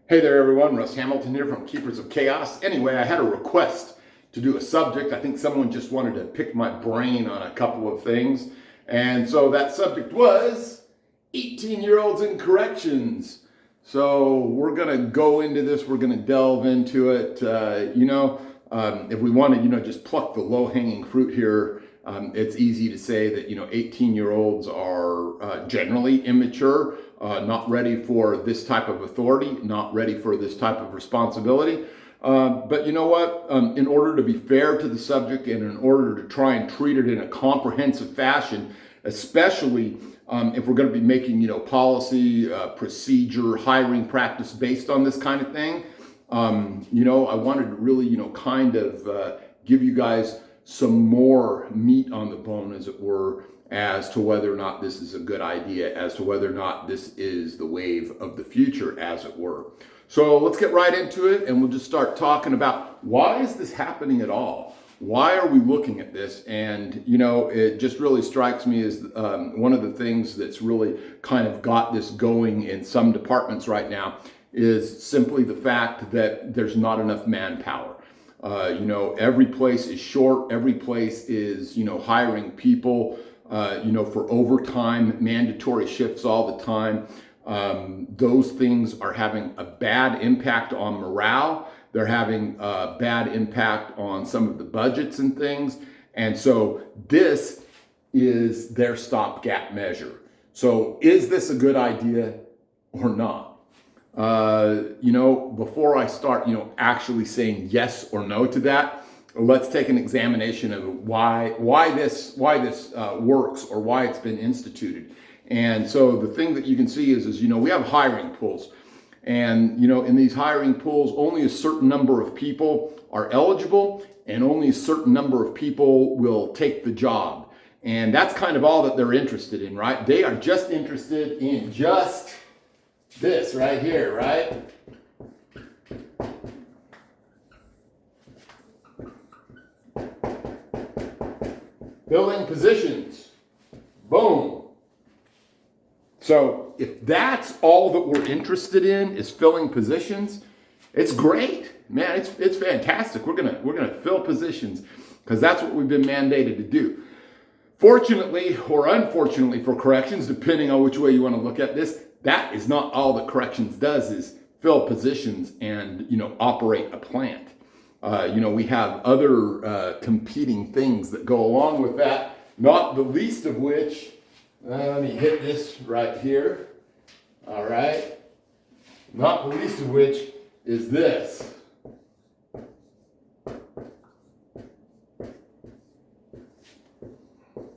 Hey there, everyone. Russ Hamilton here from Keepers of Chaos. Anyway, I had a request to do a subject. I think someone just wanted to pick my brain on a couple of things. And so that subject was 18-year-olds in corrections. So we're going to go into this. We're going to delve into it. If we want to, just pluck the low-hanging fruit here, it's easy to say that, 18-year-olds are generally immature, not ready for this type of authority, not ready for this type of responsibility. But you know what? In order to be fair to the subject and in order to try and treat it in a comprehensive fashion, especially if we're going to be making, policy, procedure, hiring practice based on this kind of thing, I wanted to really, give you guys some more meat on the bone, as it were, as to whether or not this is a good idea, as to whether or not this is the wave of the future, as it were. So let's get right into it, and we'll just start talking about why is this happening at all? Why are we looking at this? And, it just really strikes me as one of the things that's really kind of got this going in some departments right now is simply the fact that there's not enough manpower. Every place is short. Every place is, hiring people, for overtime, mandatory shifts all the time. Those things are having a bad impact on morale. They're having a bad impact on some of the budgets and things. And so this is their stopgap measure. So is this a good idea or not? Before I start, actually saying yes or no to that, let's take an examination of why this works or why it's been instituted. And so the thing that you can see is we have hiring pools, and in these hiring pools, only a certain number of people are eligible, and only a certain number of people will take the job. And that's kind of all that they're interested in, right? They are just interested in just this right here, right? Filling positions. Boom. So if that's all that we're interested in is filling positions, it's great. Man, it's fantastic. We're gonna fill positions because that's what we've been mandated to do. Fortunately or unfortunately for corrections, depending on which way you want to look at this, that is not all that corrections does, is fill positions and, operate a plant. We have other competing things that go along with that, not the least of which, let me hit this right here. All right. Not the least of which is this.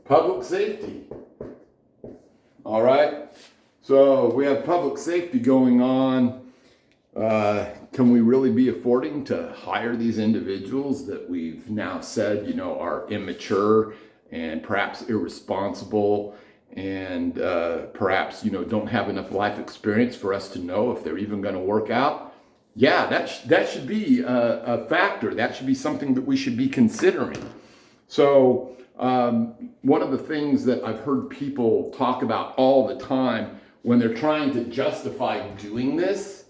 Public safety. All right. So we have public safety going on. Can we really be affording to hire these individuals that we've now said, are immature and perhaps irresponsible and perhaps, don't have enough life experience for us to know if they're even going to work out? Yeah, that should be a factor. That should be something that we should be considering. So one of the things that I've heard people talk about all the time when they're trying to justify doing this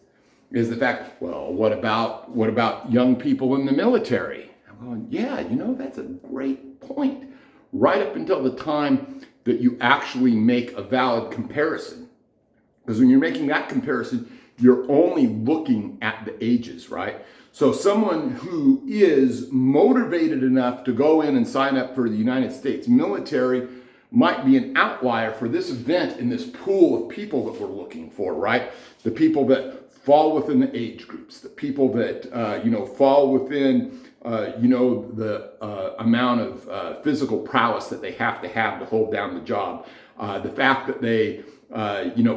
is the fact, well, what about young people in the military? I'm going, yeah, that's a great point. Right up until the time that you actually make a valid comparison. Because when you're making that comparison, you're only looking at the ages, right? So someone who is motivated enough to go in and sign up for the United States military might be an outlier for this event in this pool of people that we're looking for, right? The people that fall within the age groups, the people that, fall within, the amount of physical prowess that they have to hold down the job. The fact that they,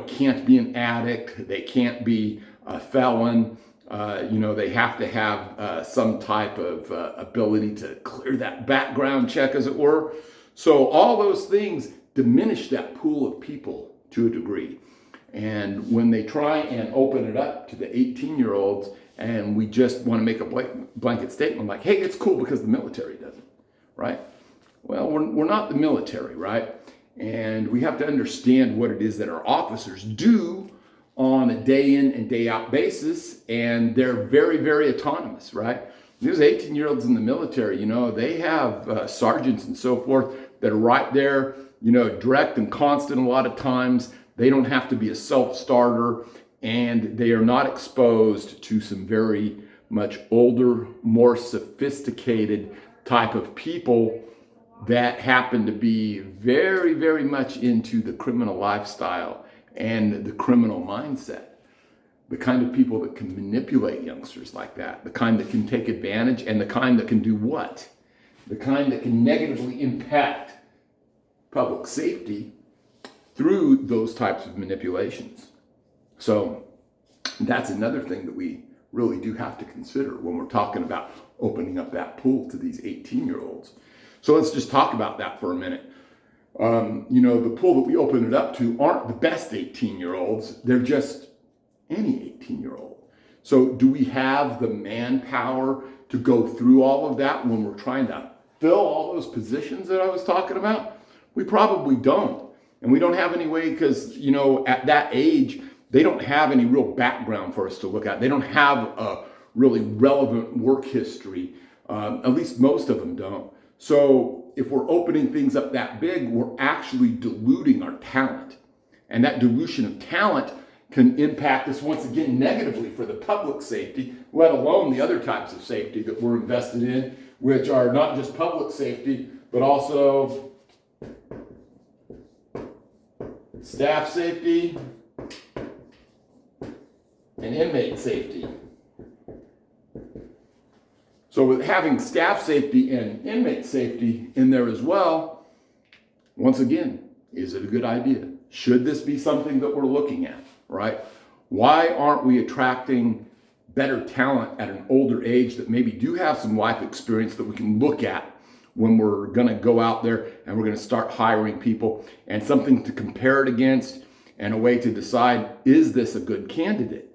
can't be an addict, they can't be a felon, they have to have some type of ability to clear that background check, as it were. So all those things diminish that pool of people to a degree. And when they try and open it up to the 18-year-olds, and we just want to make a blanket statement like, hey, it's cool because the military doesn't, right? Well, we're not the military, right? And we have to understand what it is that our officers do on a day in and day out basis, and they're very, very autonomous, right? There's 18-year-olds in the military, they have sergeants and so forth that are right there, direct and constant a lot of times. They don't have to be a self-starter, and they are not exposed to some very much older, more sophisticated type of people that happen to be very, very much into the criminal lifestyle and the criminal mindset. The kind of people that can manipulate youngsters like that, the kind that can take advantage, and the kind that can do what? The kind that can negatively impact public safety through those types of manipulations. So that's another thing that we really do have to consider when we're talking about opening up that pool to these 18-year-olds. So let's just talk about that for a minute. The pool that we open it up to aren't the best 18-year-olds. They're just any 18-year-old. So do we have the manpower to go through all of that when we're trying to fill all those positions that I was talking about? We probably don't. And we don't have any way because, at that age, they don't have any real background for us to look at. They don't have a really relevant work history. At least most of them don't. So if we're opening things up that big, we're actually diluting our talent. And that dilution of talent can impact us once again negatively for the public safety, let alone the other types of safety that we're invested in, which are not just public safety, but also staff safety and inmate safety. So with having staff safety and inmate safety in there as well, once again, is it a good idea? Should this be something that we're looking at, right? Why aren't we attracting better talent at an older age that maybe do have some life experience that we can look at when we're going to go out there and we're going to start hiring people, and something to compare it against and a way to decide, is this a good candidate?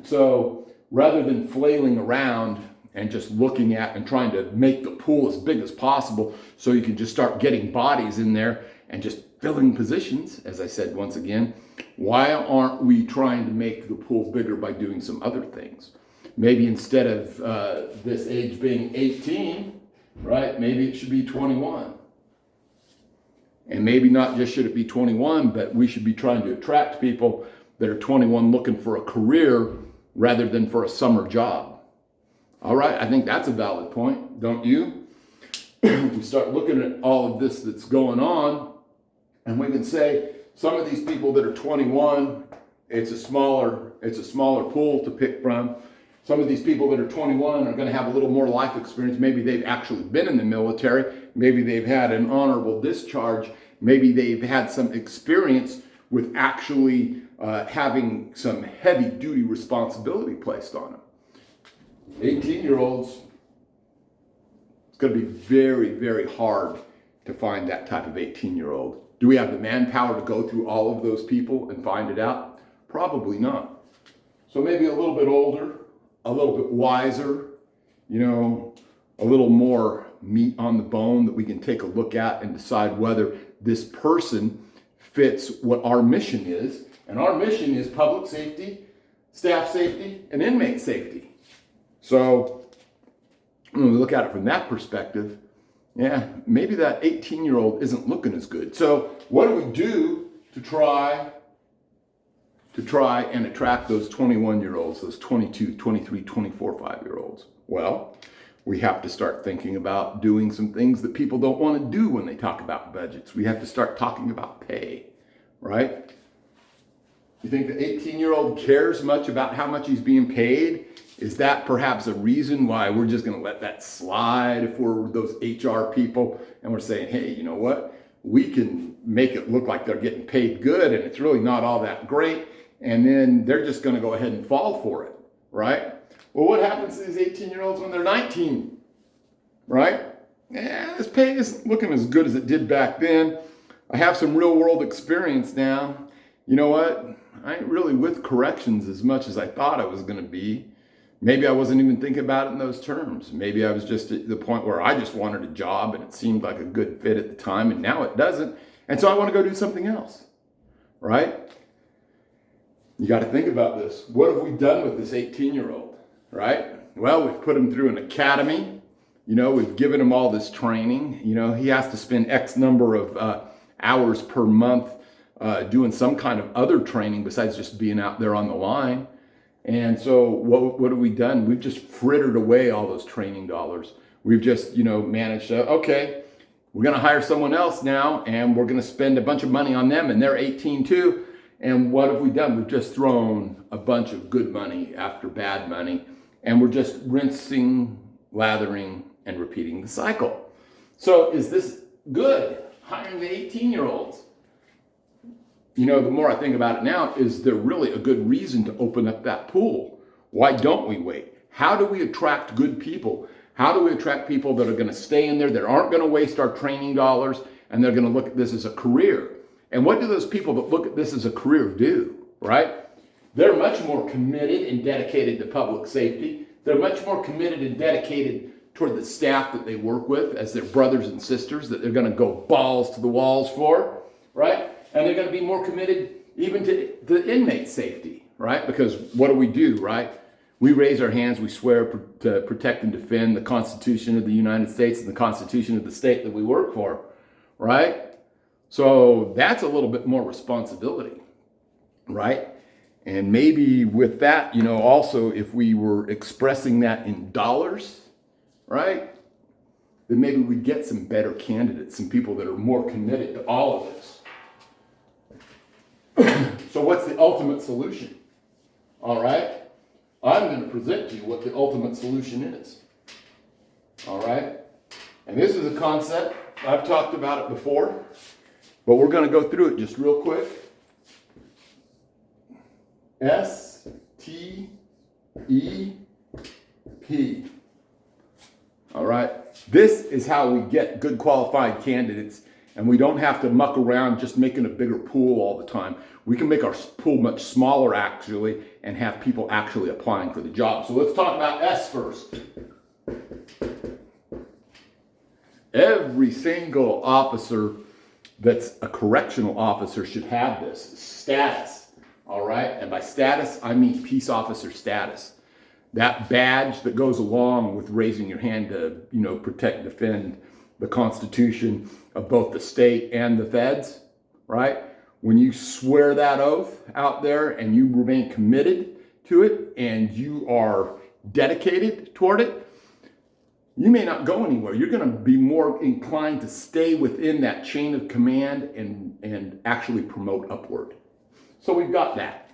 So rather than flailing around and just looking at and trying to make the pool as big as possible so you can just start getting bodies in there and just filling positions, as I said once again, why aren't we trying to make the pool bigger by doing some other things? Maybe instead of this age being 18, right, maybe it should be 21. And maybe not just should it be 21, but we should be trying to attract people that are 21 looking for a career rather than for a summer job. All right, I think that's a valid point, don't you? We start looking at all of this that's going on, and we can say some of these people that are 21, it's a smaller pool to pick from. Some of these people that are 21 are going to have a little more life experience. Maybe they've actually been in the military. Maybe they've had an honorable discharge. Maybe they've had some experience with actually having some heavy duty responsibility placed on them. 18-year-olds, it's going to be very, very hard to find that type of 18-year-old. Do we have the manpower to go through all of those people and find it out? Probably not. So maybe a little bit older, a little bit wiser, a little more meat on the bone that we can take a look at and decide whether this person fits what our mission is. And our mission is public safety, staff safety, and inmate safety. So when we look at it from that perspective, yeah, maybe that 18-year-old isn't looking as good. So what do we do to try and attract those 21-year-olds, those 22, 23, 24, 5-year-olds? Well, we have to start thinking about doing some things that people don't want to do when they talk about budgets. We have to start talking about pay, right? You think the 18-year-old cares much about how much he's being paid? Is that perhaps a reason why we're just going to let that slide if we're those HR people and we're saying, hey, you know what? We can make it look like they're getting paid good and it's really not all that great. And then they're just going to go ahead and fall for it, right? Well, what happens to these 18-year-olds when they're 19, right? Yeah, this pay isn't looking as good as it did back then. I have some real world experience now. You know what? I ain't really with corrections as much as I thought I was going to be. Maybe I wasn't even thinking about it in those terms. Maybe I was just at the point where I just wanted a job and it seemed like a good fit at the time, and now it doesn't. And so I want to go do something else, right? You got to think about this. What have we done with this 18-year-old, right? Well, we've put him through an academy. You know, we've given him all this training. You know, he has to spend X number of hours per month doing some kind of other training besides just being out there on the line. And so what have we done? We've just frittered away all those training dollars. We've just, you know, managed to, okay, we're going to hire someone else now and we're going to spend a bunch of money on them and they're 18 too. And what have we done? We've just thrown a bunch of good money after bad money and we're just rinsing, lathering, and repeating the cycle. So is this good? Hiring the 18-year-olds? You know, the more I think about it now, is there really a good reason to open up that pool? Why don't we wait? How do we attract good people? How do we attract people that are going to stay in there, that aren't going to waste our training dollars, and they're going to look at this as a career? And what do those people that look at this as a career do, right? They're much more committed and dedicated to public safety. They're much more committed and dedicated toward the staff that they work with as their brothers and sisters that they're going to go balls to the walls for, right? And they're going to be more committed even to the inmate safety, right? Because what do, right? We raise our hands, we swear to protect and defend the Constitution of the United States and the Constitution of the state that we work for, right? So that's a little bit more responsibility, right? And maybe with that, you know, also if we were expressing that in dollars, right? Then maybe we'd get some better candidates, some people that are more committed to all of this. So what's the ultimate solution? All right? I'm going to present to you what the ultimate solution is. All right? And this is a concept, I've talked about it before, but we're going to go through it just real quick. STEP. All right? This is how we get good qualified candidates, and we don't have to muck around just making a bigger pool all the time. We can make our pool much smaller, actually, and have people actually applying for the job. So let's talk about S first. Every single officer that's a correctional officer should have this status, all right? And by status, I mean peace officer status. That badge that goes along with raising your hand to, you know, protect, defend the Constitution of both the state and the feds, right? When you swear that oath out there and you remain committed to it and you are dedicated toward it, you may not go anywhere. You're going to be more inclined to stay within that chain of command and actually promote upward. So we've got that.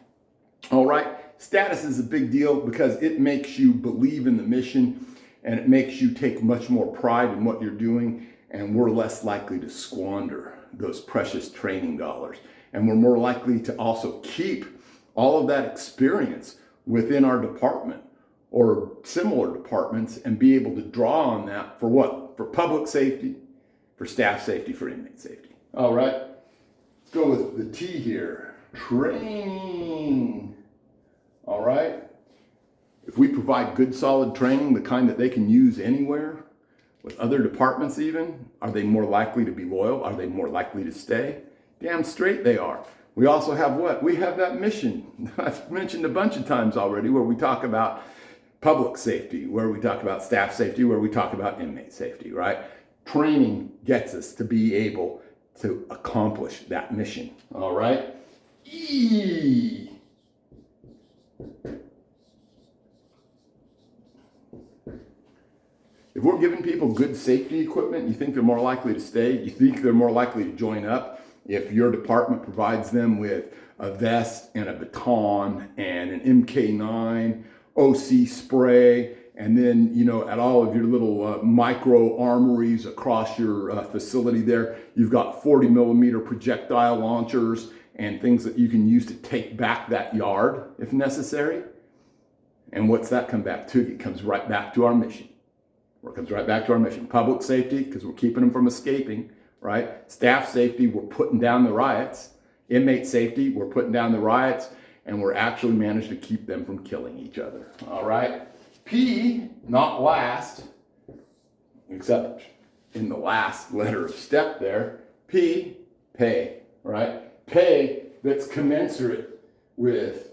All right. Status is a big deal because it makes you believe in the mission and it makes you take much more pride in what you're doing, and we're less likely to squander those precious training dollars. And we're more likely to also keep all of that experience within our department or similar departments and be able to draw on that for what? For public safety, for staff safety, for inmate safety. All right, let's go with the T here. Training. All right. If we provide good, solid training, the kind that they can use anywhere, with other departments even, are they more likely to be loyal? Are they more likely to stay? Damn straight they are. We also have what? We have that mission I've mentioned a bunch of times already, where we talk about public safety, where we talk about staff safety, where we talk about inmate safety, right? Training gets us to be able to accomplish that mission, all right? E. If we're giving people good safety equipment, you think they're more likely to stay? You think they're more likely to join up if your department provides them with a vest and a baton and an MK9, OC spray, and then, you know, at all of your little micro armories across your facility there, you've got 40 millimeter projectile launchers and things that you can use to take back that yard if necessary. And what's that come back to? It comes right back to our mission. It comes right back to our mission. Public safety, because we're keeping them from escaping, right? Staff safety, we're putting down the riots. Inmate safety, we're putting down the riots, and we're actually managed to keep them from killing each other, all right? P, not last, except in the last letter of step there. P, pay, right? Pay that's commensurate with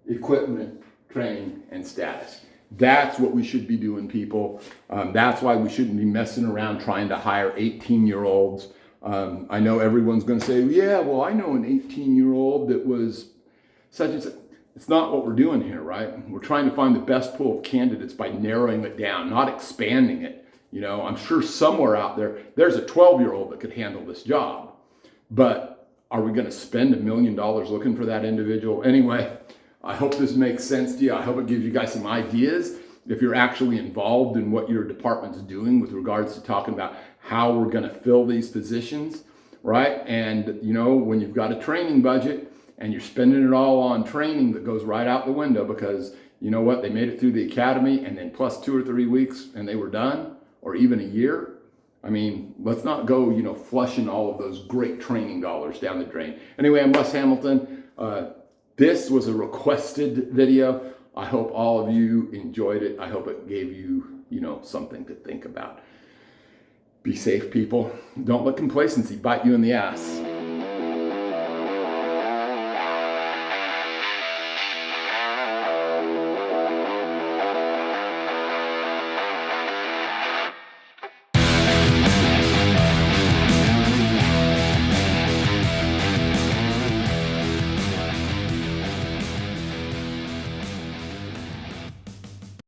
equipment, training, and status. That's what we should be doing, people. That's why we shouldn't be messing around trying to hire 18-year-olds. I know everyone's going to say, yeah, well, I know an 18-year-old that was such and such. It's not what we're doing here, right? We're trying to find the best pool of candidates by narrowing it down, not expanding it. You know, I'm sure somewhere out there, there's a 12-year-old that could handle this job. But are we going to spend $1 million looking for that individual? Anyway, I hope this makes sense to you. I hope it gives you guys some ideas if you're actually involved in what your department's doing with regards to talking about how we're going to fill these positions, right? And, you know, when you've got a training budget and you're spending it all on training that goes right out the window because, you know what, they made it through the academy and then plus 2 or 3 weeks and they were done, or even a year. I mean, let's not go, you know, flushing all of those great training dollars down the drain. Anyway, I'm Russ Hamilton. This was a requested video. I hope all of you enjoyed it. I hope it gave you, you know, something to think about. Be safe, people. Don't let complacency bite you in the ass.